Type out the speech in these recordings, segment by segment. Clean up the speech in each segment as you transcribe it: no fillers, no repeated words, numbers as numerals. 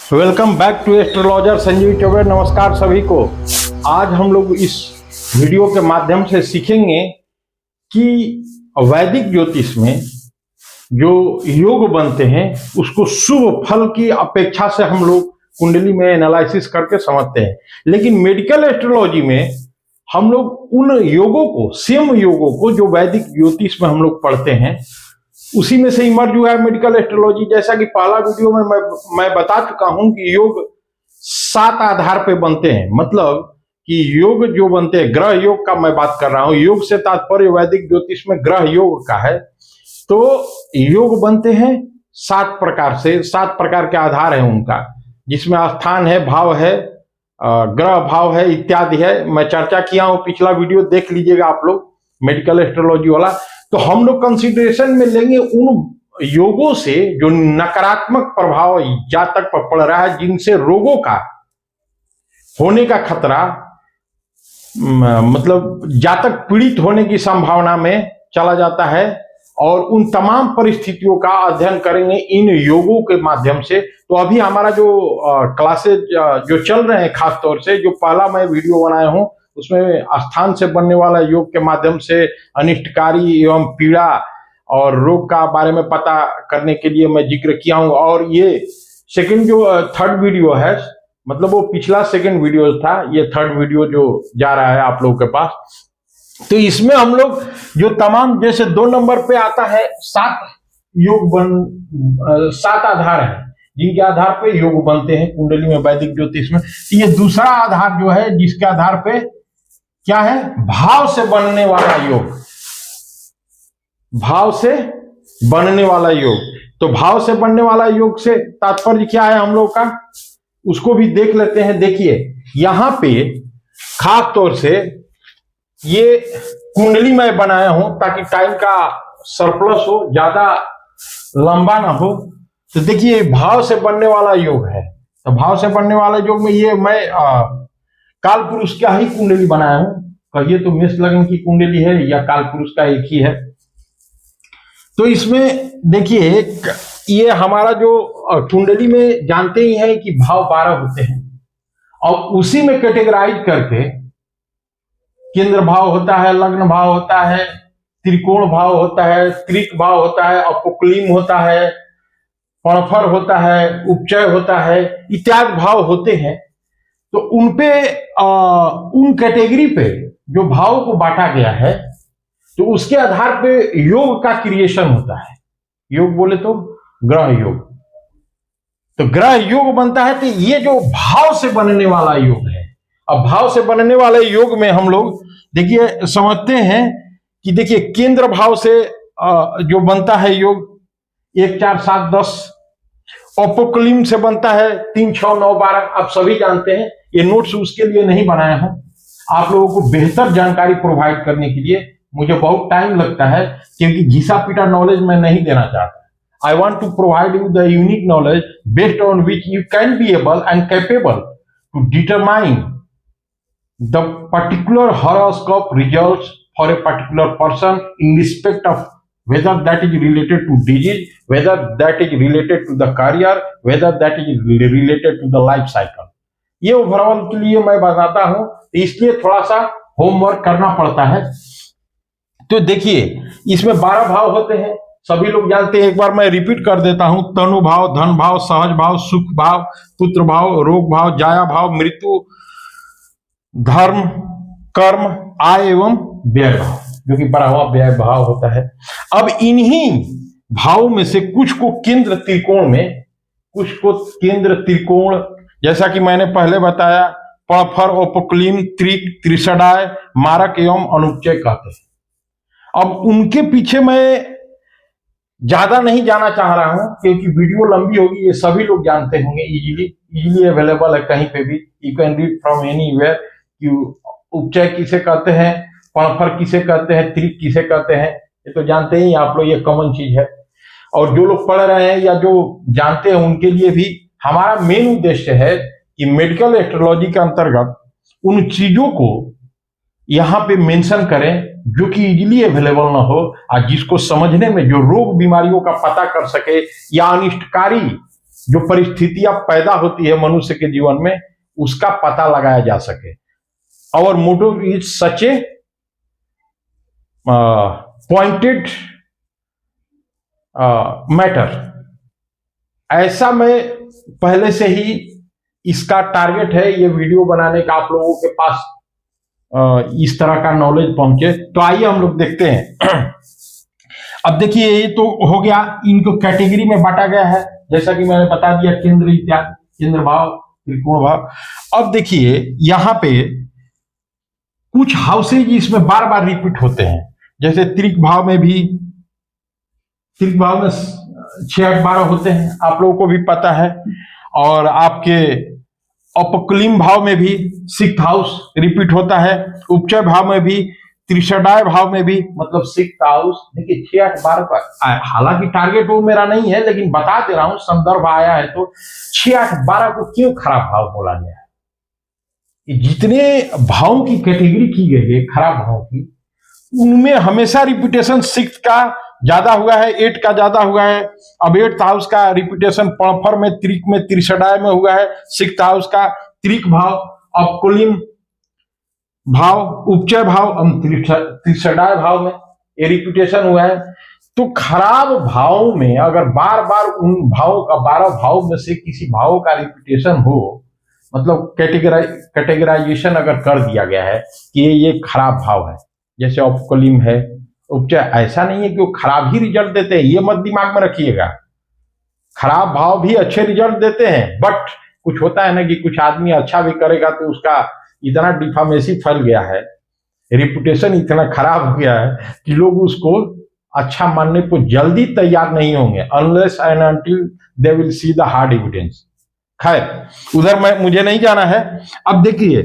Welcome back to astrologer Sanjeev Choubey. नमस्कार सभी को। आज हम लोग इस वीडियो के माध्यम से सीखेंगे कि वैदिक ज्योतिष में जो योग बनते हैं उसको शुभ फल की अपेक्षा से हम लोग कुंडली में एनालिसिस करके समझते हैं, लेकिन मेडिकल एस्ट्रोलॉजी में हम लोग उन योगों को, सेम योगों को जो वैदिक ज्योतिष में हम लोग पढ़ते हैं उसी में से इमर्ज हुआ है मेडिकल एस्ट्रोलॉजी। जैसा कि पहला वीडियो में मैं बता चुका हूं कि योग 7 आधार पे बनते हैं, मतलब कि योग जो बनते हैं, ग्रह योग का मैं बात कर रहा हूं। योग से तात्पर्य वैदिक ज्योतिष में ग्रह योग का है। तो योग बनते हैं 7 प्रकार से, 7 प्रकार के आधार है उनका, जिसमें स्थान है, भाव है, ग्रह भाव है, इत्यादि है। मैं चर्चा किया हूं, पिछला वीडियो देख लीजिएगा आप लोग, मेडिकल एस्ट्रोलॉजी वाला। तो हम लोग कंसीडरेशन में लेंगे उन योगों से जो नकारात्मक प्रभाव जातक पर पड़ रहा है, जिनसे रोगों का होने का खतरा, मतलब जातक पीड़ित होने की संभावना में चला जाता है, और उन तमाम परिस्थितियों का अध्ययन करेंगे इन योगों के माध्यम से। तो अभी हमारा जो क्लासेज जो चल रहे हैं, खास तौर से जो पहला मैं वीडियो बनाया हूं उसमें स्थान से बनने वाला योग के माध्यम से अनिष्टकारी एवं पीड़ा और रोग का बारे में पता करने के लिए मैं जिक्र किया हूं। और ये सेकंड जो थर्ड वीडियो है, मतलब वो पिछला सेकंड वीडियो था, ये थर्ड वीडियो जो जा रहा है आप लोगों के पास। तो इसमें हम लोग जो तमाम, जैसे 2 नंबर पे आता है 7 योग 7 आधार है जिनके आधार पे योग बनते हैं कुंडली में वैदिक ज्योतिष में। ये दूसरा आधार जो है, जिसके आधार पे क्या है, भाव से बनने वाला योग, भाव से बनने वाला योग। तो भाव से बनने वाला योग से तात्पर्य क्या है हम लोग का, उसको भी देख लेते हैं। देखिए यहां पे खास तौर से ये कुंडली मैं बनाया हूं ताकि टाइम का सरप्लस हो, ज्यादा लंबा ना हो। तो देखिए भाव से बनने वाला योग है। तो भाव से बनने वाला योग में ये मैं काल पुरुष का ही कुंडली बनाया हूं। कहिए तो मेष लग्न की कुंडली है या काल पुरुष का एक ही है। तो इसमें देखिए ये हमारा जो कुंडली में जानते ही हैं कि भाव 12 होते हैं, और उसी में कैटेगराइज करके केंद्र भाव होता है, लग्न भाव होता है, त्रिकोण भाव होता है, त्रिक भाव होता है, अपोक्लिम होता है, पणफर होता है, उपचय होता है, इत्यादि भाव होते हैं। तो उनपे उन कैटेगरी पे जो भाव को बांटा गया है, तो उसके आधार पे योग का क्रिएशन होता है। योग बोले तो ग्रह योग। तो ग्रह योग बनता है। तो ये जो भाव से बनने वाला योग है, अब भाव से बनने वाले योग में हम लोग देखिए समझते हैं कि देखिए केंद्र भाव से जो बनता है योग 1 4 7 10, अपोक्लिम से बनता है 3 6 9 12। आप सभी जानते हैं, ये नोट्स उसके लिए नहीं बनाया हूं, आप लोगों को बेहतर जानकारी प्रोवाइड करने के लिए। मुझे बहुत टाइम लगता है क्योंकि घिसा पीटा नॉलेज मैं नहीं देना चाहता। I want to provide you the unique knowledge based on which you can be able and capable to determine the particular horoscope results for a particular person in respect of whether that is related to disease, whether that is related to the career, whether that is related to the life cycle। ये overall के लिए मैं बताता हूं, इसलिए थोड़ा सा homework करना पड़ता है। तो देखिए इसमें 12 भाव होते हैं, सभी लोग जानते हैं। एक बार मैं रिपीट कर देता हूं, तनु भाव, धन भाव, सहज भाव, सुख भाव, पुत्र भाव, रोग भाव, जाया भाव, मृत्यु, धर्म, कर्म, आय एवं व्यय भाव, जो कि 12वां व्यय भाव होता है। अब इन्हीं भावों में से कुछ को केंद्र त्रिकोण में, कुछ को केंद्र त्रिकोण, जैसा कि मैंने पहले बताया, पणफर, अपोक्लिम, त्रिक, त्रिषडाय, मारक एवं अनुपचय कहते हैं। अब उनके पीछे मैं ज्यादा नहीं जाना चाह रहा हूं क्योंकि वीडियो लंबी होगी, ये सभी लोग जानते होंगे, इजीली अवेलेबल है कहीं पे भी, you can read from anywhere. उपचय किसे कहते हैं, पणफर किसे कहते हैं, त्रिक किसे कहते हैं, ये तो जानते ही आप लोग, ये कॉमन चीज है। और जो लोग पढ़ रहे हैं या जो जानते हैं उनके लिए भी हमारा मेन उद्देश्य है कि मेडिकल एस्ट्रोलॉजी के अंतर्गत उन चीजों को यहां पे मेंशन करें जो कि इजीली अवेलेबल ना हो, और जिसको समझने में जो रोग बीमारियों का पता कर सके या अनिष्टकारी जो परिस्थितियां पैदा होती है मनुष्य के जीवन में, उसका पता लगाया जा सके। और motto is such a pointed matter. ऐसा मैं पहले से ही इसका टारगेट है ये वीडियो बनाने का, आप लोगों के पास इस तरह का नॉलेज पहुंचे। तो आइए हम लोग देखते हैं। अब देखिए ये तो हो गया, इनको कैटेगरी में बांटा गया है जैसा कि मैंने बता दिया, केंद्र इत्यादि, केंद्र भाव, त्रिकोण भाव। अब देखिए यहां पे कुछ हाउसेज इसमें बार बार रिपीट होते हैं, जैसे त्रिक भाव में भी, त्रिक भाव में 6, 8, 12 होते हैं, आप लोगों को भी पता है। और आपके अपक्लिम भाव में भी 6th हाउस रिपीट होता है, उपचय भाव में भी, त्रिषडाय भाव में भी, मतलब 6th हाउस। देखिए 6, 8, 12 का हालांकि टारगेट वो मेरा नहीं है, लेकिन बता दे रहा हूं, संदर्भ आया है तो 6, 8, 12 को क्यों खराब भाव बोला गया है। जितने भावों की कैटेगरी की गई है खराब भाव की, उनमें हमेशा रिपीटेशन 6th का ज्यादा हुआ है, 8 का ज्यादा हुआ है। अब 8th हाउस का रिपीटेशन पणफर में, त्रिक में, त्रिषडाय में हुआ है। 6th हाउस का त्रिक भाव, अपकुलिम भाव, उपचय भाव, त्रिषडाय भाव में ये रिपीटेशन हुआ है। तो खराब भाव में अगर बार बार उन भावों का, 12 भाव में से किसी भाव का रिपीटेशन हो, मतलब कैटेगराइजेशन अगर कर दिया गया है कि ये खराब भाव है, जैसे अपकुलिम है, उपचय, ऐसा नहीं है कि वो खराब ही रिजल्ट देते हैं, ये मत दिमाग में रखिएगा। खराब भाव भी अच्छे रिजल्ट देते हैं, बट कुछ होता है ना कि कुछ आदमी अच्छा भी करेगा तो उसका इतना डिफामेसी फैल गया है, रिपुटेशन इतना खराब हो गया है कि लोग उसको अच्छा मानने को जल्दी तैयार नहीं होंगे, unless and until they will see the hard evidence. खैर उधर मुझे नहीं जाना है। अब देखिए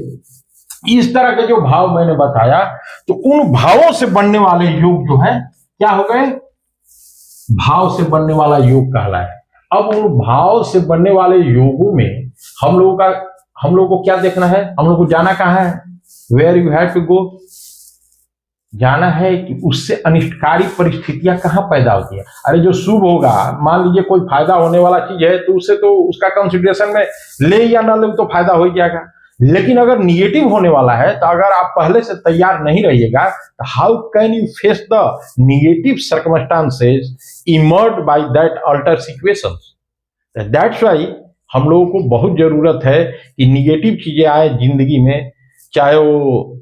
इस तरह के जो भाव मैंने बताया, तो उन भावों से बनने वाले योग जो है क्या हो गए, भाव से बनने वाला योग कहलाए। अब उन भाव से बनने वाले योगों में हम लोगों को क्या देखना है, हम लोग को जाना कहाँ है, where you have to go, जाना है कि उससे अनिष्टकारी परिस्थितियां कहां पैदा होती है। अरे जो शुभ होगा, मान लीजिए कोई फायदा होने वाला चीज है तो उससे तो उसका कंसिडरेशन में ले या ना ले तो फायदा हो जाएगा। लेकिन अगर निगेटिव होने वाला है तो अगर आप पहले से तैयार नहीं रहिएगा तो how can you face the negative circumstances emerge by that alter situations. That's why हम लोगों को बहुत जरूरत है कि निगेटिव चीजें आए जिंदगी में, चाहे वो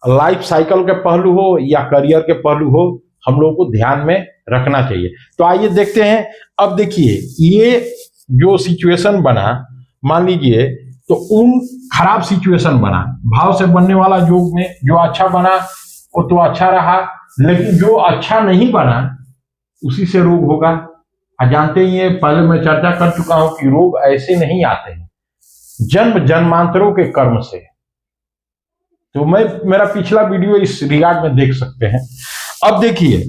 लाइफ साइकिल के पहलू हो या करियर के पहलू हो, हम लोगों को ध्यान में रखना चाहिए। तो आइए देखते हैं। अब देखिए ये जो सिचुएशन बना, मान लीजिए तो उन खराब सिचुएशन बना, भाव से बनने वाला योग में जो अच्छा बना वो तो अच्छा रहा, लेकिन जो अच्छा नहीं बना उसी से रोग होगा। जानते ही हैं, पहले मैं चर्चा कर चुका हूं कि रोग ऐसे नहीं आते हैं, जन्म जन्मांतरों के कर्म से। तो मेरा पिछला वीडियो इस रिगार्ड में देख सकते हैं। अब देखिए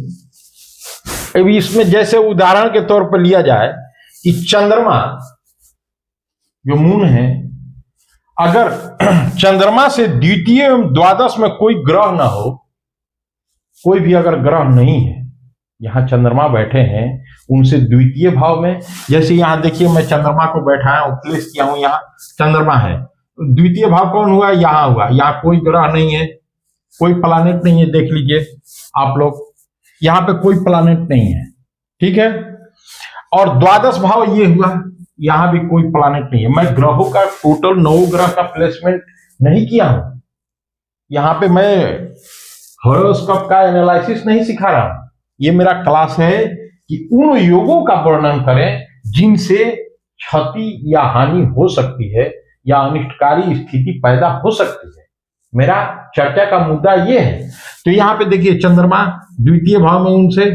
अभी इसमें जैसे उदाहरण के तौर पर लिया जाए कि चंद्रमा जो मून है, अगर चंद्रमा से द्वितीय एवं द्वादश में कोई ग्रह ना हो, कोई भी अगर ग्रह नहीं है, यहां चंद्रमा बैठे हैं उनसे द्वितीय भाव में, जैसे यहां देखिए मैं चंद्रमा को बैठाया हूं, प्लेस किया हूं, यहां चंद्रमा है, द्वितीय भाव कौन हुआ, यहां हुआ। यहां कोई ग्रह नहीं है, कोई प्लैनेट नहीं है, देख लीजिए आप लोग, यहां पे कोई प्लैनेट नहीं है, ठीक है। और द्वादश भाव ये हुआ, यहां भी कोई प्लैनेट नहीं है। मैं ग्रहों का टोटल 9 ग्रह का प्लेसमेंट नहीं किया हूं, यहां पे मैं हॉरोस्कोप का एनालिसिस नहीं सिखा रहा हूं। ये मेरा क्लास है कि उन योगों का वर्णन करें जिनसे क्षति या हानि हो सकती है या अनिष्टकारी स्थिति पैदा हो सकती है। मेरा चर्चा का मुद्दा ये है। तो यहां पे देखिए चंद्रमा द्वितीय भाव में उनसे,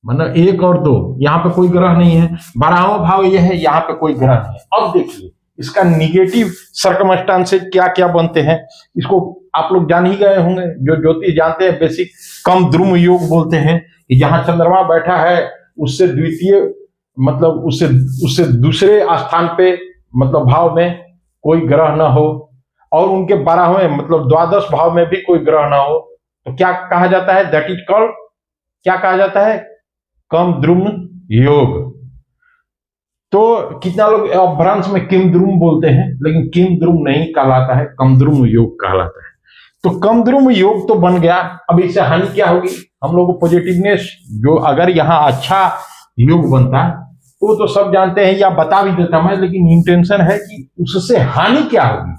मतलब 1 और 2, यहां पे कोई ग्रह नहीं है। 12वां भाव ये है, यहां पे कोई ग्रह नहीं है। अब देखिए इसका निगेटिव सर्कमस्टांसेस क्या क्या बनते हैं, इसको आप लोग जान ही गए होंगे, जो ज्योतिष जानते हैं, बेसिक कम द्रुम योग बोलते हैं कि जहां चंद्रमा बैठा है उससे द्वितीय, मतलब उससे दूसरे स्थान पे, मतलब भाव में कोई ग्रह ना हो, और उनके 12वें मतलब द्वादश भाव में भी कोई ग्रह ना हो, तो क्या कहा जाता है, दैट इज कॉल्ड, क्या कहा जाता है, कम द्रुम योग। तो कितना लोग अपभ्रंश में किमद्रुम बोलते हैं, लेकिन किमद्रुम नहीं कहलाता है, कमद्रुम योग कहलाता है। तो कमद्रुम योग तो बन गया। अब इससे हानि क्या होगी? हम लोग को पॉजिटिवनेस, जो अगर यहाँ अच्छा योग बनता वो तो सब जानते हैं या बता भी देता मैं, लेकिन इंटेंशन है कि उससे हानि क्या होगी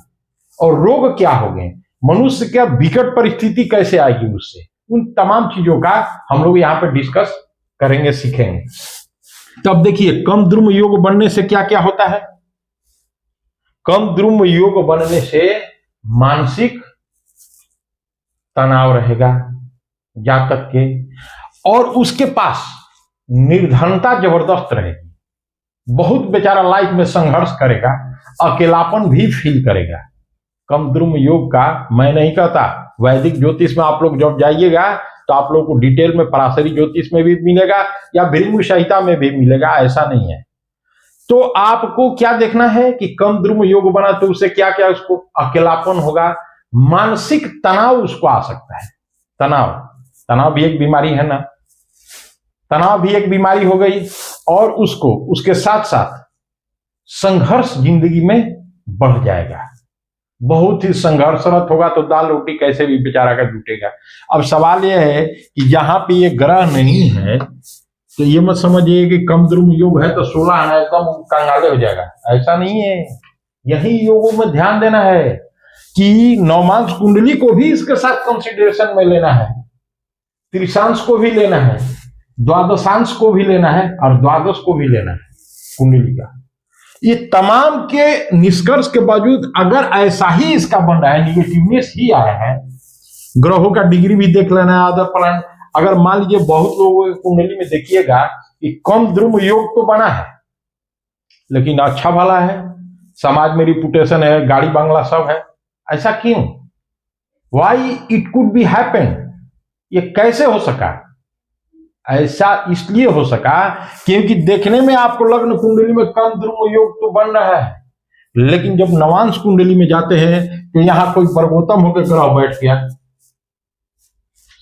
और रोग क्या होंगे, मनुष्य क्या विकट परिस्थिति कैसे आएगी उससे, उन तमाम चीजों का हम लोग यहाँ पे डिस्कस करेंगे, सीखेंगे। तब देखिए कमद्रुम योग बनने से क्या क्या होता है। कमद्रुम योग बनने से मानसिक तनाव रहेगा जातक के, और उसके पास निर्धनता जबरदस्त रहेगी, बहुत बेचारा लाइफ में संघर्ष करेगा, अकेलापन भी फील करेगा। कमद्रुम योग का मैं नहीं कहता, वैदिक ज्योतिष में आप लोग जब जाइएगा तो आप लोग को डिटेल में पराशरी ज्योतिष में भी मिलेगा या भृगु संहिता में भी मिलेगा, ऐसा नहीं है। तो आपको क्या देखना है कि कमद्रुम योग बना तो उससे क्या क्या, उसको अकेलापन होगा, मानसिक तनाव उसको आ सकता है। तनाव भी एक बीमारी है ना, तनाव भी एक बीमारी हो गई, और उसको उसके साथ साथ संघर्ष जिंदगी में बढ़ जाएगा, बहुत ही संघर्षरत होगा, तो दाल रोटी कैसे भी बेचारा का जुटेगा। अब सवाल यह है कि जहां पे ये ग्रह नहीं है तो ये मत समझिए कि कमद्रुम योग है तो 16 आना एकदम कंगाले हो जाएगा, ऐसा नहीं है। यही योगों में ध्यान देना है कि नवमांश कुंडली को भी इसके साथ कंसिडरेशन में लेना है, त्रिशांश को भी लेना है, द्वादशांश को भी लेना है, और द्वादश को भी लेना है कुंडली का। ये तमाम के निष्कर्ष के बावजूद अगर ऐसा ही इसका बन रहा है, निगेटिवनेस ही आया है, ग्रहों का डिग्री भी देख लेना है, अदर प्लान। अगर मान लीजिए बहुत लोगों की कुंडली में देखिएगा कि कमद्रुम योग तो बना है, लेकिन अच्छा भला है, समाज में रिपुटेशन है, गाड़ी बंगला सब है, ऐसा क्यों? Why it could be happen, ये कैसे हो सका? ऐसा इसलिए हो सका क्योंकि देखने में आपको लग्न कुंडली में कमद्रुम योग तो बन रहा है, लेकिन जब नवांश कुंडली में जाते हैं तो यहां कोई वर्गोत्तम होकर ग्रह बैठ गया,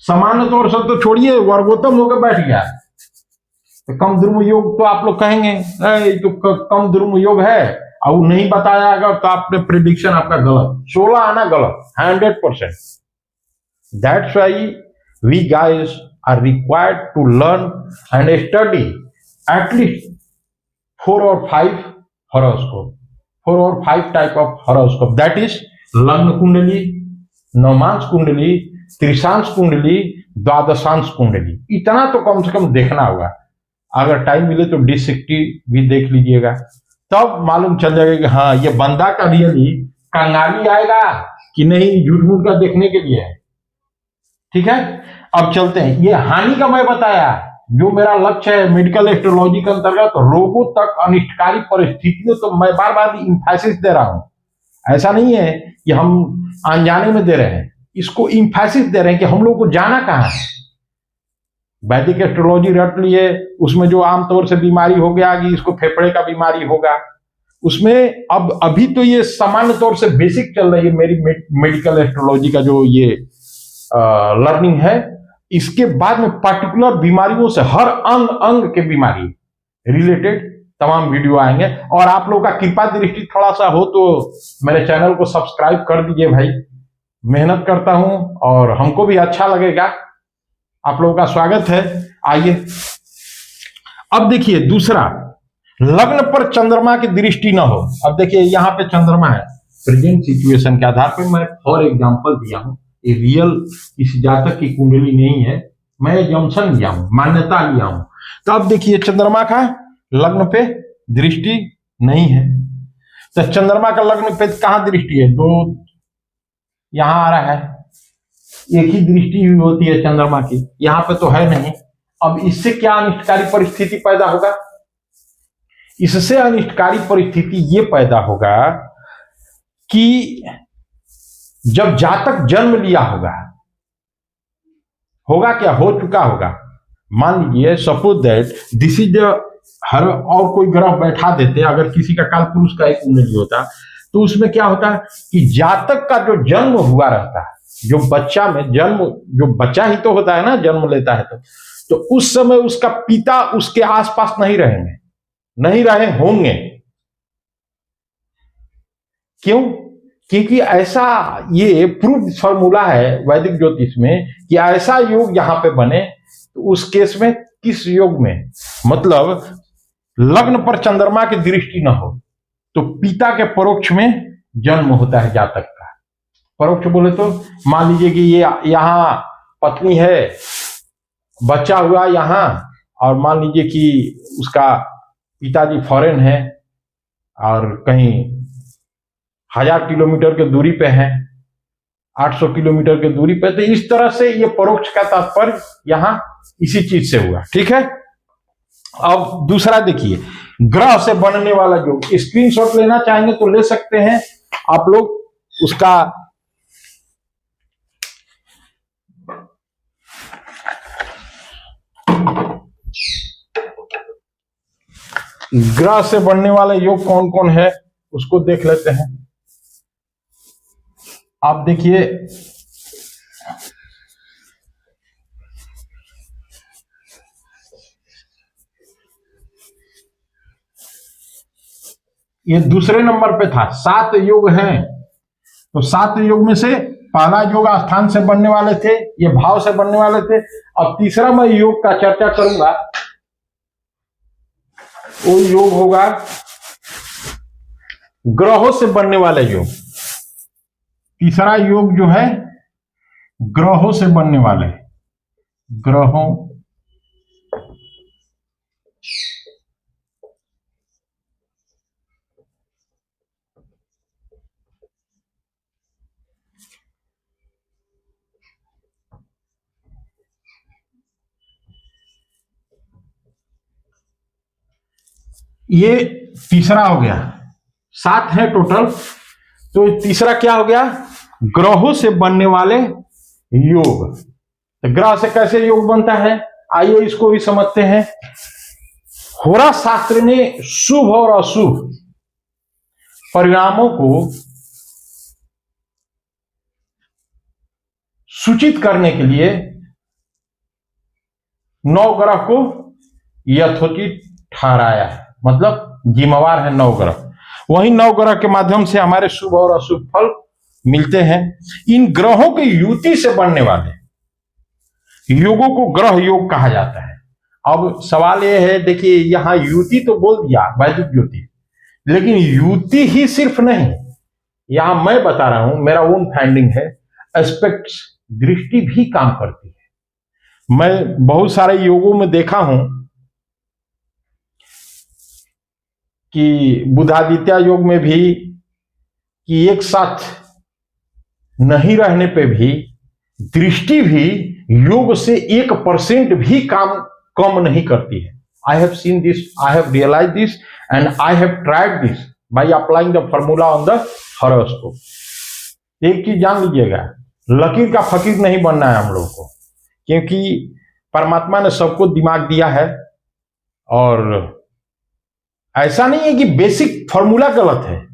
सामान्य तौर से तो छोड़िए, वर्गोत्तम होकर बैठ गया, तो कमद्रुम योग तो आप लोग कहेंगे तो कमद्रुम योग है, और नहीं बताया अगर तो आपने प्रिडिक्शन आपका गलत, 16 आना गलत 100%। That's why we guys are required to learn and study at least 4 or 5 horoscope, 4 or 5 type of horoscope, that is लग्न कुंडली, नवमांश कुंडली, त्रिशांश कुंडली, द्वादशांश कुंडली, इतना तो कम से कम देखना होगा। अगर टाइम मिले तो D60 भी देख लीजिएगा, तब मालूम चल जाएगा कि हाँ ये बंदा का रियली कंगाली आएगा कि नहीं, झूठ मूठ का देखने के लिए है। ठीक है, अब चलते हैं। ये हानि का मैं बताया, जो मेरा लक्ष्य है मेडिकल एस्ट्रोलॉजी के अंतर्गत रोगों तक अनिष्टकारी परिस्थितियों, तो मैं बार बार इंफेसिस दे रहा हूं, ऐसा नहीं है कि हम अनजाने में दे रहे हैं, इसको इंफेसिस दे रहे हैं कि हम लोग को जाना कहां है। वैदिक एस्ट्रोलॉजी रट लिए, उसमें जो आमतौर से बीमारी हो गया कि इसको फेफड़े का बीमारी होगा, उसमें अब अभी तो ये सामान्य तौर से बेसिक चल रही है मेरी मेडिकल एस्ट्रोलॉजी का जो ये लर्निंग है। इसके बाद में पर्टिकुलर बीमारियों से, हर अंग अंग के बीमारी रिलेटेड तमाम वीडियो आएंगे, और आप लोगों का कृपा दृष्टि थोड़ा सा हो तो मेरे चैनल को सब्सक्राइब कर दीजिए भाई, मेहनत करता हूं और हमको भी अच्छा लगेगा। आप लोगों का स्वागत है। आइए अब देखिए दूसरा, लग्न पर चंद्रमा की दृष्टि ना हो। अब देखिए यहां पे चंद्रमा है, प्रेजेंट सिचुएशन के आधार पर मैं फॉर एग्जांपल दिया हूं, ये रियल इस जातक की कुंडली नहीं है, मैं जंक्शन लिया हूं, मान्यता लिया हूं। तो अब देखिए चंद्रमा का लग्न पे दृष्टि नहीं है, तो चंद्रमा का लग्न पे कहां दृष्टि है? दो यहां आ रहा है, एक ही दृष्टि हुई होती है चंद्रमा की, यहां पे तो है नहीं। अब इससे क्या अनिष्टकारी परिस्थिति पैदा होगा? इससे अनिष्टकारी परिस्थिति ये पैदा होगा कि जब जातक जन्म लिया होगा क्या हो चुका होगा, मान लीजिए सपोज दैट दिस इज हर, और कोई ग्रह बैठा देते, अगर किसी का काल पुरुष का एक कुंडली होता तो उसमें क्या होता है कि जातक का जो जन्म हुआ रहता है, जो बच्चा में जन्म, जो बच्चा ही तो होता है ना, जन्म लेता है तो उस समय उसका पिता उसके आसपास नहीं रहेंगे, नहीं रहे होंगे। क्यों? क्योंकि ऐसा ये प्रूव फॉर्मूला है वैदिक ज्योतिष में कि ऐसा योग यहां पे बने तो उस केस में किस योग में, मतलब लग्न पर चंद्रमा की दृष्टि न हो तो पिता के परोक्ष में जन्म होता है जातक का। परोक्ष बोले तो मान लीजिए कि ये यहां पत्नी है, बच्चा हुआ यहां, और मान लीजिए कि उसका पिताजी फॉरेन है और कहीं 1000 किलोमीटर के दूरी पे है, 800 किलोमीटर के दूरी पे, तो इस तरह से ये परोक्ष का तात्पर्य यहां इसी चीज से हुआ। ठीक है। अब दूसरा देखिए, ग्रह से बनने वाला योग, स्क्रीनशॉट लेना चाहेंगे तो ले सकते हैं आप लोग उसका। ग्रह से बनने वाला योग कौन कौन है उसको देख लेते हैं। आप देखिए, ये दूसरे नंबर पे था, 7 योग हैं। तो 7 योग में से पहला योग स्थान से बनने वाले थे, ये भाव से बनने वाले थे। अब तीसरा मैं योग का चर्चा करूंगा, वो योग होगा ग्रहों से बनने वाले योग। तीसरा योग जो है ग्रहों से बनने वाले, ग्रहों ये तीसरा हो गया। 7 है टोटल, तो तीसरा क्या हो गया? ग्रहों से बनने वाले योग। तो ग्रह से कैसे योग बनता है, आइए इसको भी समझते हैं। होरा शास्त्र ने शुभ और अशुभ परिणामों को सूचित करने के लिए 9 ग्रह को यथोचित ठहराया है, मतलब जिम्मेवार है 9 ग्रह। वही 9 ग्रह के माध्यम से हमारे शुभ और अशुभ फल मिलते हैं। इन ग्रहों की युति से बनने वाले योगों को ग्रह योग कहा जाता है। अब सवाल यह है, देखिए यहां युति तो बोल दिया वैदिक ज्योतिष, लेकिन युति ही सिर्फ नहीं, यहां मैं बता रहा हूं, मेरा ओन फाइंडिंग है, एस्पेक्ट्स, दृष्टि भी काम करती है। मैं बहुत सारे योगों में देखा हूं कि बुधादित्य योग में भी कि एक साथ नहीं रहने पे भी दृष्टि भी योग से 1% भी काम कम नहीं करती है। I have seen this, I have realise this and I have tried this by applying the formula on the horoscope. एक चीज जान लीजिएगा, लकीर का फकीर नहीं बनना है हम लोगों को, क्योंकि परमात्मा ने सबको दिमाग दिया है। और ऐसा नहीं है कि बेसिक फॉर्मूला गलत है,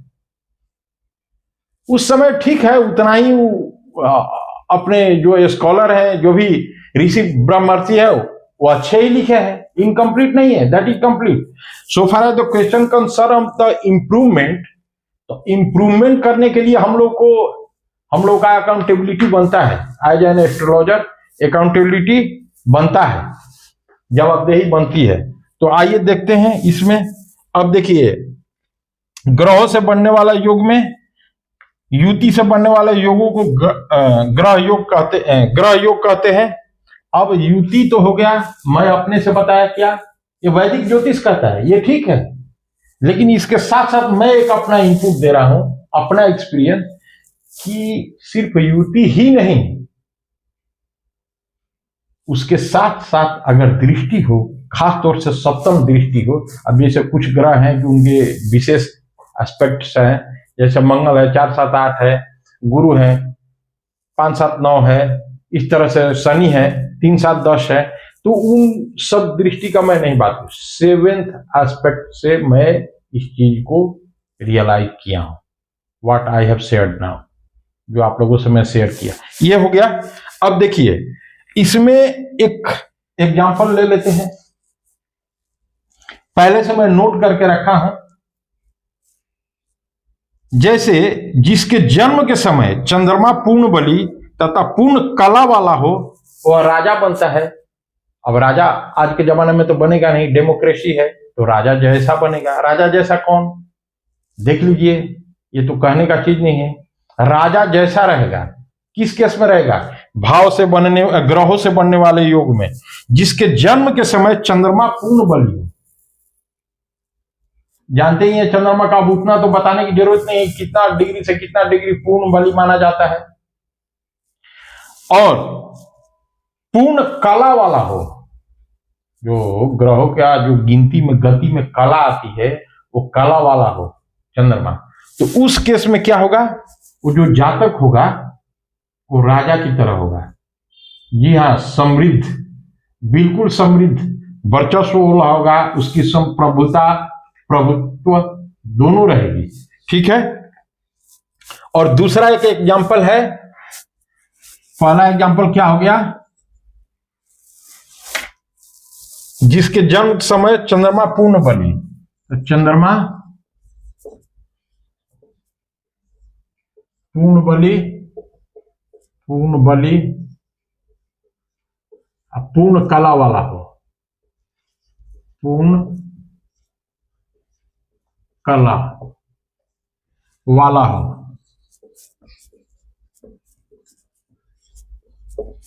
उस समय ठीक है, उतना ही अपने जो स्कॉलर हैं, जो भी ऋषि ब्रह्मर्षि है, वो अच्छे ही लिखे हैं, इनकम्प्लीट नहीं है, that is complete. So far as the question concern the improvement, तो इम्प्रूवमेंट करने के लिए हम लोग का अकाउंटेबिलिटी बनता है। एज एन एस्ट्रोलॉजर अकाउंटेबिलिटी बनता है, जवाबदेही बनती है। तो आइए देखते हैं इसमें। अब देखिए, ग्रहों से बनने वाला योग में युति से बनने वाले योगों को ग्रह योग कहते हैं। अब युति तो हो गया, मैं अपने से बताया क्या, ये वैदिक ज्योतिष कहता है, ये ठीक है, लेकिन इसके साथ साथ मैं एक अपना इनपुट दे रहा हूं, अपना एक्सपीरियंस, कि सिर्फ युति ही नहीं, उसके साथ साथ अगर दृष्टि हो, खास तौर से सप्तम दृष्टि हो। अब जैसे कुछ ग्रह हैं कि उनके विशेष एस्पेक्ट्स हैं, जैसे मंगल है 4, 7, 8 है, गुरु है 5, 7, 9 है, इस तरह से शनि है 3, 7, 10 है। तो उन सब दृष्टि का मैं नहीं बात करूं, 7th एस्पेक्ट से मैं इस चीज को रियलाइज किया हूं, what I have shared now, जो आप लोगों से मैं शेयर किया, ये हो गया। अब देखिए, इसमें एक एग्जांपल ले लेते हैं। पहले से मैं नोट करके रखा हूं। जैसे जिसके जन्म के समय चंद्रमा पूर्ण बली तथा पूर्ण कला वाला हो वह राजा बनता है। अब राजा आज के जमाने में तो बनेगा नहीं, डेमोक्रेसी है, तो राजा जैसा बनेगा। राजा जैसा कौन, देख लीजिए, ये तो कहने का चीज नहीं है। राजा जैसा रहेगा, किस केस में रहेगा, भाव से बनने, ग्रहों से बनने वाले योग में जिसके जन्म के समय चंद्रमा पूर्ण बली हो। जानते ही है चंद्रमा का, अब उतना तो बताने की जरूरत नहीं, कितना डिग्री से कितना डिग्री पूर्ण बली माना जाता है। और पूर्ण कला वाला हो, जो ग्रहों का जो गिनती में गति में कला आती है वो कला वाला हो चंद्रमा, तो उस केस में क्या होगा, वो जो जातक होगा वो राजा की तरह होगा। जी हाँ, समृद्ध, बिल्कुल समृद्ध, वर्चस्व वाला होगा, उसकी प्रभुता प्रभुत्व दोनों रहेगी। ठीक है। और दूसरा एक एग्जाम्पल है, पहला एग्जाम्पल क्या हो गया, जिसके जन्म समय चंद्रमा पूर्ण बली, तो चंद्रमा पूर्ण बली, पूर्ण बली, पूर्ण कला वाला हो, पूर्ण कला वाला हो।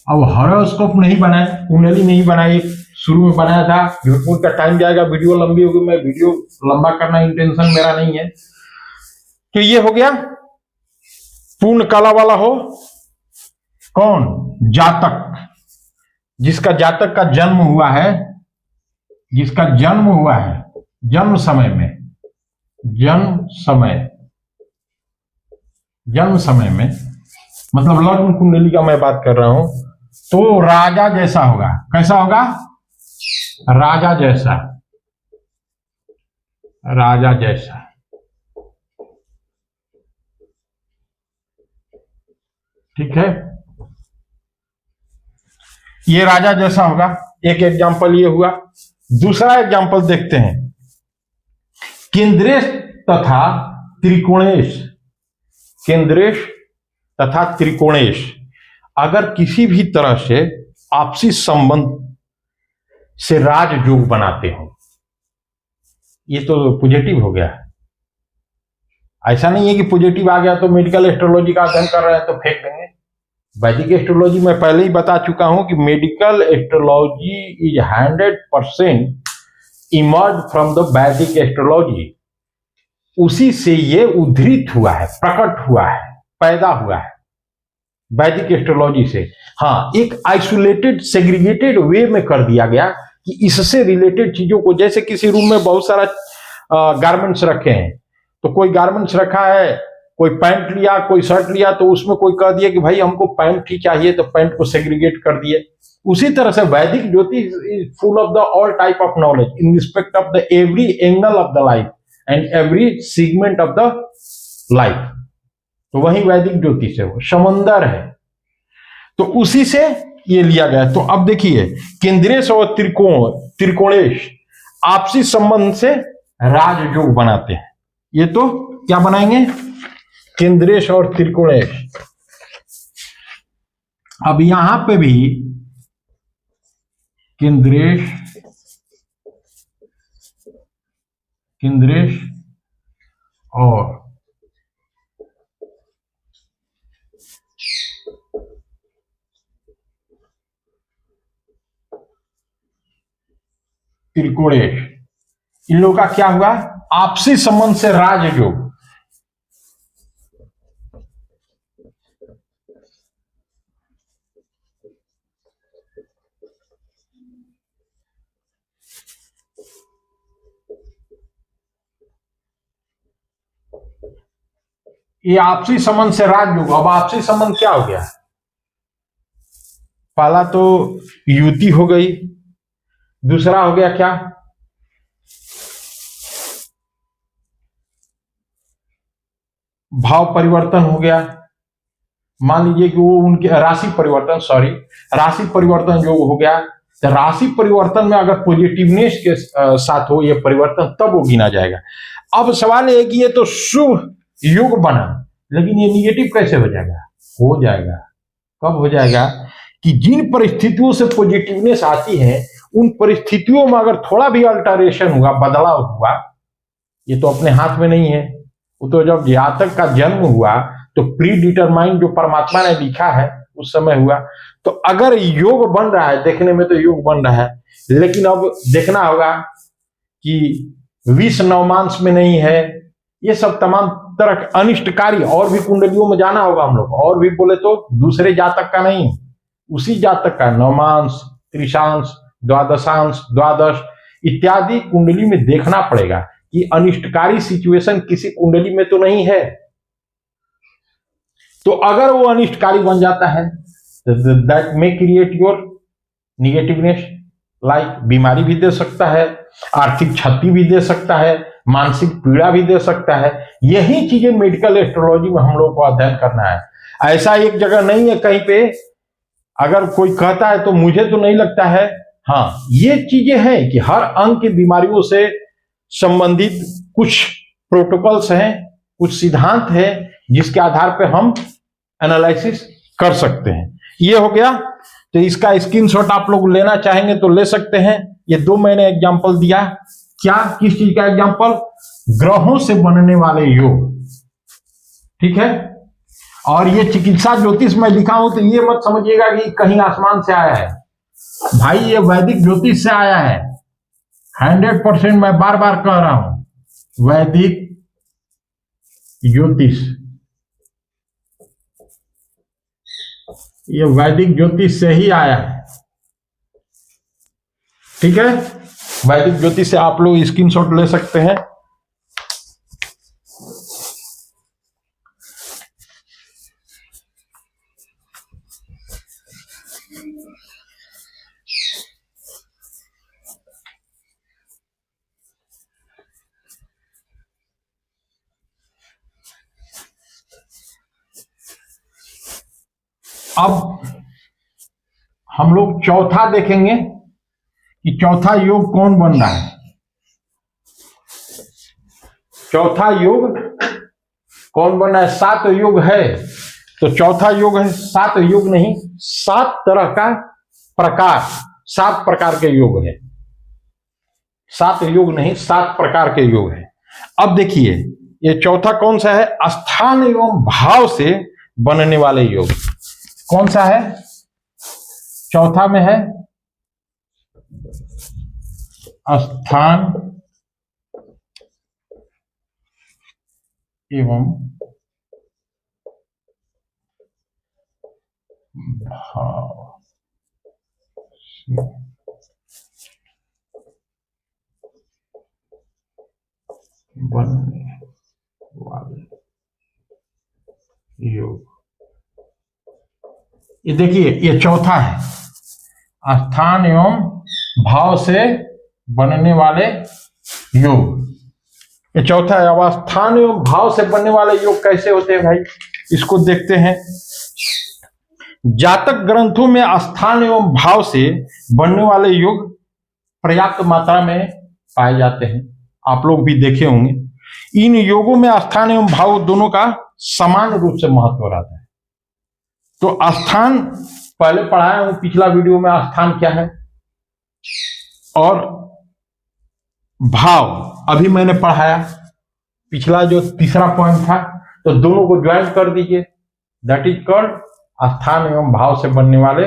अब हॉरोस्कोप नहीं बनाए, कुंडली नहीं बनाई, शुरू में बनाया था, जोधपुर का टाइम जाएगा, वीडियो लंबी होगी, मैं वीडियो लंबा करना इंटेंशन मेरा नहीं है। तो ये हो गया पूर्ण कला वाला हो, कौन, जातक, जिसका जातक का जन्म हुआ है, जिसका जन्म हुआ है जन्म समय में, जन्म समय में मतलब लग्न कुंडली का मैं बात कर रहा हूं, तो राजा जैसा होगा। कैसा होगा, राजा जैसा, राजा जैसा। ठीक है, ये राजा जैसा होगा। एक एग्जाम्पल ये हुआ। दूसरा एग्जाम्पल देखते हैं, केंद्रेश तथा त्रिकोणेश, केंद्रेश तथा त्रिकोणेश अगर किसी भी तरह से आपसी संबंध से राजयोग बनाते हो, ये तो पॉजिटिव हो गया। ऐसा नहीं है कि पॉजिटिव आ गया तो मेडिकल एस्ट्रोलॉजी का अध्ययन कर रहे हैं तो फेंक देंगे। वैदिक एस्ट्रोलॉजी मैं पहले ही बता चुका हूं कि medical astrology is 100% emerge from the वैदिक एस्ट्रोलॉजी। उसी से ये उद्धृत हुआ है, प्रकट हुआ है, पैदा हुआ है वैदिक एस्ट्रोलॉजी से। हाँ, एक आइसोलेटेड सेग्रीगेटेड वे में कर दिया गया कि इससे रिलेटेड चीजों को, जैसे किसी रूम में बहुत सारा गारमेंट्स रखे हैं, तो कोई गारमेंट्स रखा है, कोई पैंट लिया, कोई शर्ट लिया, तो उसमें कोई कह दिया कि भाई हमको पैंट ही चाहिए, तो पैंट को सेग्रीगेट कर दिए। उसी तरह से वैदिक ज्योतिष is full of the all type of knowledge in respect of the every angle of the life and every segment of the life. तो वही वैदिक ज्योतिष है, वो समंदर है। तो उसी से ये लिया गया। तो अब देखिए, केंद्रेश और त्रिकोणेश आपसी संबंध से राजयोग बनाते हैं। ये तो क्या बनाएंगे, केंद्रेश और त्रिकोणेश। अब यहां पे भी केंद्रेश और त्रिकोणेश, इन लोगों का क्या हुआ, आपसी संबंध से राजयोग। ये आपसी संबंध से राजयोग। अब आपसी संबंध क्या हो गया, पहला तो युति हो गई, दूसरा हो गया क्या, भाव परिवर्तन हो गया। मान लीजिए कि वो उनके राशि परिवर्तन योग हो गया। तो राशि परिवर्तन में अगर पॉजिटिवनेस के साथ हो ये परिवर्तन तब वो गिना जाएगा। अब सवाल ये है कि ये तो शुभ योग बना, लेकिन ये निगेटिव कैसे हो जाएगा? हो जाएगा। कब हो जाएगा? कि जिन परिस्थितियों से पॉजिटिवनेस आती है उन परिस्थितियों में अगर थोड़ा भी अल्टरेशन हुआ, बदलाव हुआ, ये तो अपने हाथ में नहीं है, वो तो जब जातक का जन्म हुआ तो प्री डिटरमाइंड जो परमात्मा ने लिखा है उस समय हुआ। तो अगर योग बन रहा है, देखने में तो योग बन रहा है, लेकिन अब देखना होगा कि विष नवमांश में नहीं है, ये सब तमाम तरह के अनिष्टकारी और भी कुंडलियों में जाना होगा हम लोग, और भी बोले तो दूसरे जातक का नहीं, उसी जातक का नवमांश, त्रिशांश, द्वादशांश, द्वादश इत्यादि कुंडली में देखना पड़ेगा कि अनिष्टकारी सिचुएशन किसी कुंडली में तो नहीं है। तो अगर वो अनिष्टकारी बन जाता है that may create your negativeness, like बीमारी भी दे सकता है, आर्थिक क्षति भी दे सकता है, मानसिक पीड़ा भी दे सकता है। यही चीजें मेडिकल एस्ट्रोलॉजी में हम लोग को अध्ययन करना है। ऐसा एक जगह नहीं है कहीं पे अगर कोई कहता है तो मुझे तो नहीं लगता है। हाँ, ये चीजें हैं कि हर अंग की बीमारियों से संबंधित कुछ प्रोटोकॉल्स हैं, कुछ सिद्धांत हैं जिसके आधार पर हम एनालिसिस कर सकते हैं। ये हो गया। तो इसका स्क्रीनशॉट आप लोग लेना चाहेंगे तो ले सकते हैं। ये दो मैंने एग्जांपल दिया। क्या, किस चीज का एग्जांपल? ग्रहों से बनने वाले योग, ठीक है। और ये चिकित्सा ज्योतिष में लिखा हूं तो ये मत समझिएगा कि कहीं आसमान से आया है भाई, ये वैदिक ज्योतिष से आया है 100%। मैं बार बार कह रहा हूं, वैदिक ज्योतिष, ये वैदिक ज्योतिष से ही आया है, ठीक है। वैदिक ज्योतिष से आप लोग स्क्रीनशॉट ले सकते हैं। अब हम लोग चौथा देखेंगे कि चौथा योग कौन बन रहा है। चौथा योग कौन बन रहा है? 7 योग है, तो चौथा योग है। 7 योग नहीं, 7 तरह का प्रकार, 7 प्रकार के योग है। 7 योग नहीं, 7 प्रकार के योग है। अब देखिए ये चौथा कौन सा है? स्थान एवं भाव से बनने वाले योग। कौन सा है? चौथा में है स्थान एवं भाव से बनने वाले योग। ये देखिए ये चौथा है, स्थान एवं भाव से बनने वाले योग। ये चौथा है। अब स्थान एवं भाव से बनने वाले योग कैसे होते हैं भाई, इसको देखते हैं। जातक ग्रंथों में स्थान एवं भाव से बनने वाले योग पर्याप्त मात्रा में पाए जाते हैं, आप लोग भी देखे होंगे। इन योगों में स्थान एवं भाव दोनों का समान रूप से महत्व रहता है। तो स्थान पहले पढ़ाया हूं पिछला वीडियो में, स्थान क्या है, और भाव अभी मैंने पढ़ाया पिछला जो तीसरा पॉइंट था। तो दोनों को ज्वाइन कर दीजिए, दैट इज कॉल्ड स्थान एवं भाव से बनने वाले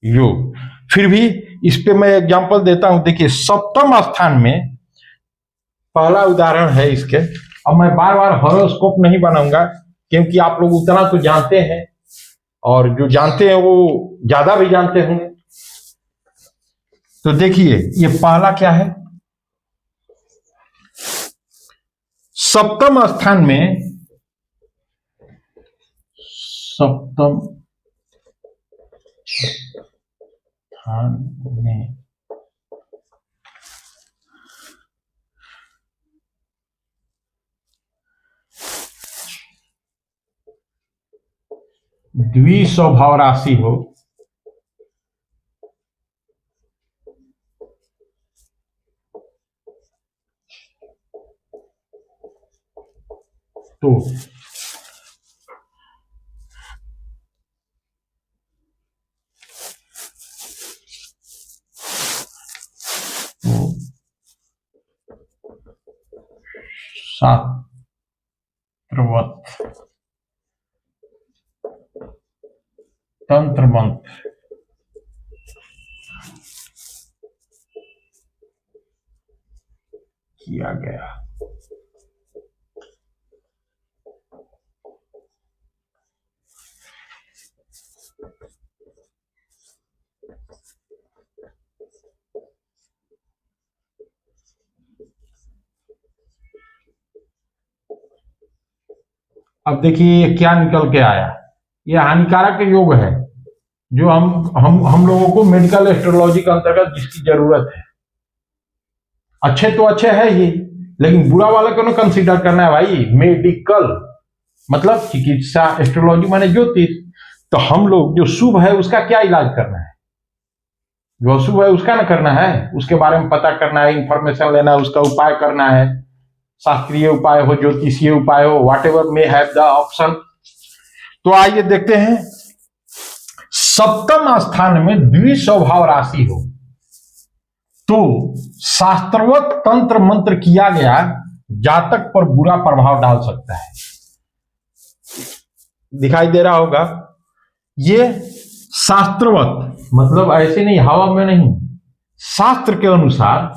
योग। फिर भी इस पे मैं एग्जांपल देता हूं। देखिए सप्तम स्थान में पहला उदाहरण है इसके। अब मैं बार बार हॉरोस्कोप नहीं बनाऊंगा क्योंकि आप लोग उतना तो जानते हैं, और जो जानते हैं वो ज्यादा भी जानते होंगे। तो देखिए ये पहला क्या है, सप्तम स्थान में, सप्तम स्थान में द्विस्वभाव राशि हो, तो शास्त्रवत तंत्र मंत्र किया गया। अब देखिए ये क्या निकल के आया, ये हानिकारक योग है जो हम लोगों को मेडिकल एस्ट्रोलॉजी के अंतर्गत जिसकी जरूरत है। अच्छे तो अच्छे है ये, लेकिन बुरा वाला क्यों कंसीडर करना है भाई। मेडिकल मतलब चिकित्सा, एस्ट्रोलॉजी माने ज्योतिष। तो हम लोग जो शुभ है उसका क्या इलाज करना है, जो अशुभ है उसका ना करना है, उसके बारे में पता करना है, इंफॉर्मेशन लेना है, उसका उपाय करना है। शास्त्रीय उपाय हो, ज्योतिषीय उपाय हो, what ever may have the option. तो आइए देखते हैं, सप्तम स्थान में द्विस्वभाव राशि हो तो शास्त्रवत तंत्र मंत्र किया गया जातक पर बुरा प्रभाव डाल सकता है। दिखाई दे रहा होगा, ये शास्त्रवत मतलब ऐसे नहीं, हवा में नहीं, शास्त्र के अनुसार।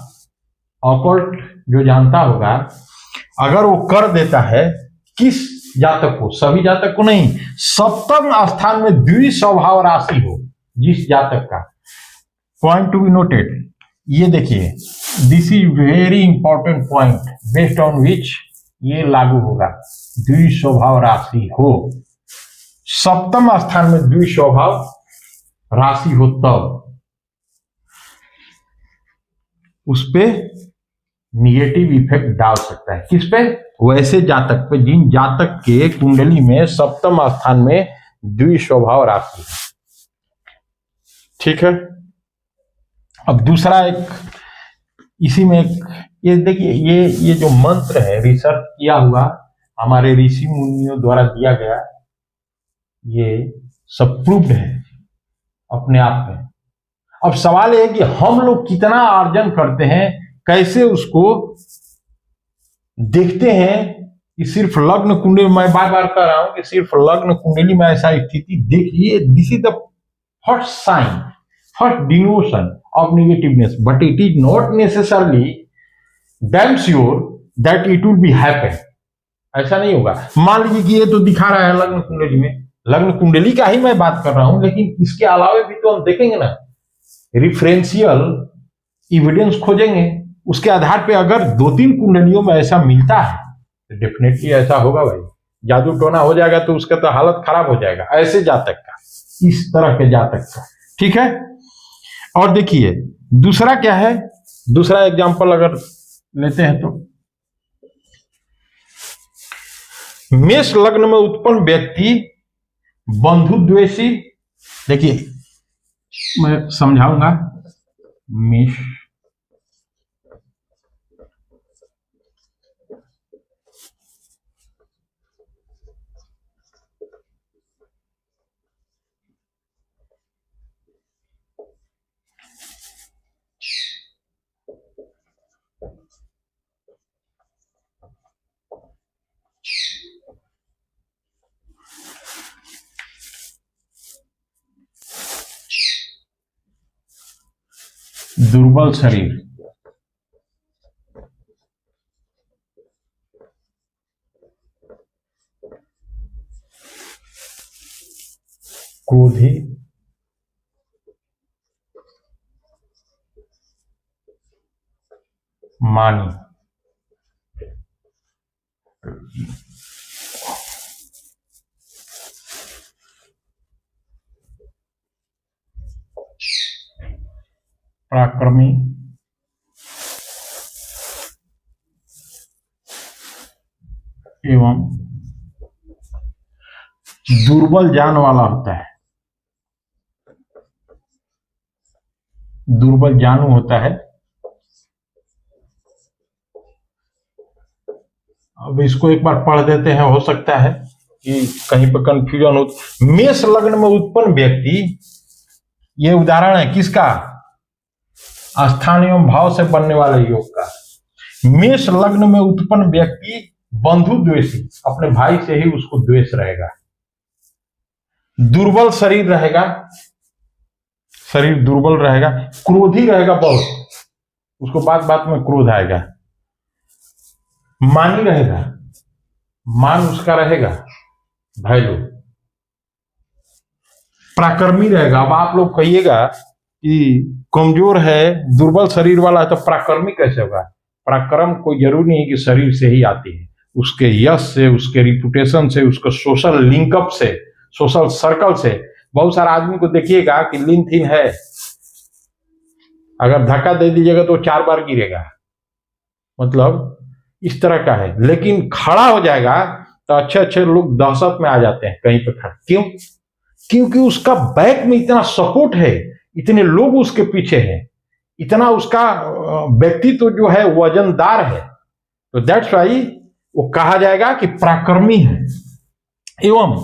ऑकल्ट जो जानता होगा, अगर वो कर देता है किस जातक को, सभी जातक को नहीं, सप्तम स्थान में द्विस्वभाव राशि हो जिस जातक का, पॉइंट टू बी नोटेड, ये देखिए, this is very important point based on विच ये लागू होगा। द्विस्वभाव राशि हो, सप्तम स्थान में द्विस्वभाव राशि हो तब उस पे निगेटिव इफेक्ट डाल सकता है। किस पे? वैसे जातक पे जिन जातक के कुंडली में सप्तम स्थान में द्विस्वभाव राशि है। ठीक है। अब दूसरा एक, इसी में एक, ये देखिए, ये जो मंत्र है रिसर्च किया हुआ, हमारे ऋषि मुनियों द्वारा दिया गया, ये सब प्रूव्ड है अपने आप में। अब सवाल है कि हम लोग कितना अर्जन करते हैं, कैसे उसको देखते हैं कि सिर्फ लग्न कुंडली, मैं बार बार कह रहा हूं कि सिर्फ लग्न कुंडली में ऐसा स्थिति देखिए, this is the first sign, first denotion of negativeness, but it is not necessarily damn sure that it will be happen। ऐसा नहीं होगा। मान लीजिए कि ये तो दिखा रहा है लग्न कुंडली में, लग्न कुंडली का ही मैं बात कर रहा हूं, लेकिन इसके अलावा भी तो हम देखेंगे ना, रिफरेंशियल एविडेंस खोजेंगे, उसके आधार पे अगर 2-3 कुंडलियों में ऐसा मिलता है तो डेफिनेटली ऐसा होगा भाई, जादू टोना हो जाएगा तो उसका तो हालत खराब हो जाएगा, ऐसे जातक का, इस तरह के जातक का। ठीक है। और देखिए दूसरा क्या है, दूसरा एग्जांपल अगर लेते हैं तो, मेष लग्न में उत्पन्न व्यक्ति बंधु द्वेषी, देखिए मैं समझाऊंगा। मेष दुर्बल शरीर, क्रोधी, मानी, पराक्रमी, एवं दुर्बल जान वाला होता है, दुर्बल जानू होता है, अब इसको एक बार पढ़ देते हैं, हो सकता है कि कहीं पर कंफ्यूजन हो। मेष लग्न में उत्पन्न व्यक्ति, ये उदाहरण है किसका? स्थान एवं भाव से बनने वाले योग का। मेष लग्न में उत्पन्न व्यक्ति बंधु द्वेषी, अपने भाई से ही उसको द्वेष रहेगा। दुर्बल शरीर रहेगा, शरीर दुर्बल रहेगा, क्रोधी रहेगा बहुत, उसको बात बात में क्रोध आएगा। मानी रहेगा, मान उसका रहेगा, भाई लोग। पराक्रमी रहेगा। अब आप लोग कहिएगा कि कमजोर है, दुर्बल शरीर वाला है, तो पराक्रमी कैसे होगा? पराक्रम कोई जरूरी नहीं है कि शरीर से ही आती है, उसके यश से, उसके रिपुटेशन से, उसके सोशल लिंकअप से, सोशल सर्कल से। बहुत सारा आदमी को देखिएगा कि लीन थीन है, अगर धक्का दे दीजिएगा तो 4 बार गिरेगा, मतलब इस तरह का है। लेकिन खड़ा हो जाएगा तो अच्छे अच्छे लोग दहशत में आ जाते हैं कहीं पर खड़ा। क्यों? क्योंकि उसका बैक में इतना सपोर्ट है, इतने लोग उसके पीछे हैं, इतना उसका व्यक्तित्व जो है वजनदार है, तो दैट्स वाई वो कहा जाएगा कि पराक्रमी है। एवं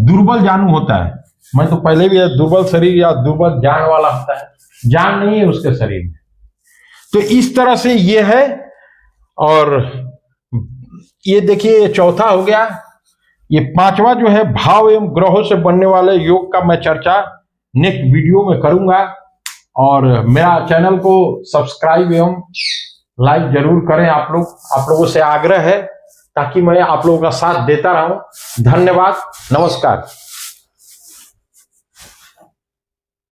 दुर्बल जानू होता है। मैं तो पहले भी दुर्बल शरीर या दुर्बल जान वाला होता है, जान नहीं है उसके शरीर में। तो इस तरह से ये है। और ये देखिए, ये चौथा हो गया। ये पांचवा जो है भाव एवं ग्रहों से बनने वाले योग का मैं चर्चा नेक्स्ट वीडियो में करूंगा। और मेरा चैनल को सब्सक्राइब एवं लाइक जरूर करें आप लोगों से आग्रह है, ताकि मैं आप लोगों का साथ देता रहूं। धन्यवाद, नमस्कार।